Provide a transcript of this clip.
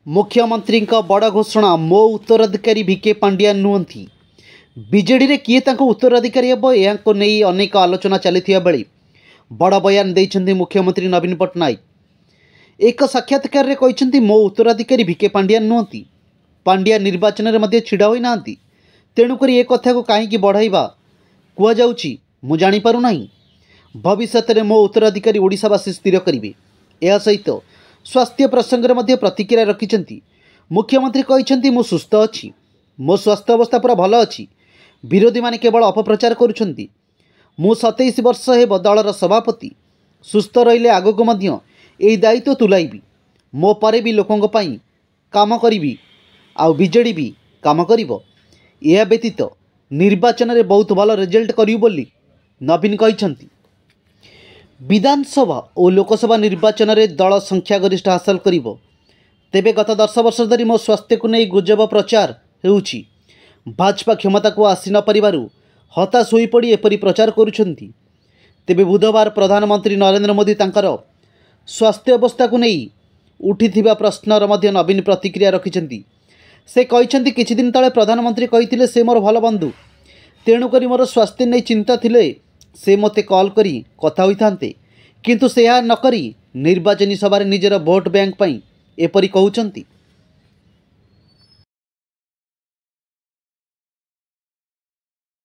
मुख्यमंत्री बड़ घोषणा मो उत्तराधिकारी भिके पांड्या नुहति बीजेडी रे किए तांको उत्तराधिकारी हेब या नहीं अनेक आलोचना चली बेले बड़ बयान देइछन्ति मुख्यमंत्री नवीन पट्टनायक। एक साक्षात्कार रे कहिछन्ति मो उत्तराधिकारी भिके पांड्या नुहति पांड्या निर्वाचन रे मध्ये छिड़ा होई नांती तेणुकरी ए कथा को कहीं बढ़ाइबा कुआ जाउची मु जानि पारु नाही। भविष्य में मो उत्तराधिकारी ओडिशावासी स्थिर करिवे। या सहित स्वास्थ्य प्रसंग में मध्य प्रतिक्रिया रखिछन्ति मुख्यमंत्री कहिछन्ति मु सुस्थ अछि मो स्वास्थ्य अवस्था पूरा भल अछि। विरोधी माने केवल अपप्रचार करुछन्ति। मु 27 वर्ष हेब दलर सभापति सुस्थ रहिले आगको मध्य एई दायित्व तुलाइबी मो परे भी लोकंग पई काम करिबी आउ बीजेडी भी काम करिवो। या व्यतीत निर्वाचन रे बहुत भल रिजल्ट करियो बोली नवीन कहिछन्ति। विधानसभा और लोकसभा निर्वाचन में दल संख्यागरिष्ठ हासिल करिवो। तेबे गत 10 वर्ष धरी मो स्वास्थ्य को नहीं गुजब प्रचार हेउछि। भाजपा क्षमता को आसी न परिवारु हताश होई पड़ी एपरी प्रचार करुछन्ति। तेबे बुधवार प्रधानमंत्री नरेंद्र मोदी तांकर स्वास्थ्य अवस्था को नहीं उठिथिबा प्रश्नर मध्य नवीन प्रतिक्रिया रखिछन्ति। से कहिछन्ति किछि दिन तळे प्रधानमंत्री कहिथिले से मोर भल बंधु तेणुकरी मोर स्वास्थ्य नहीं चिंता थिले से मते कॉल करी कथा होइथान्ते किंतु से न करी निर्वाचनी सभा निजर भोट बैंक पई एपरी कहउछन्ति।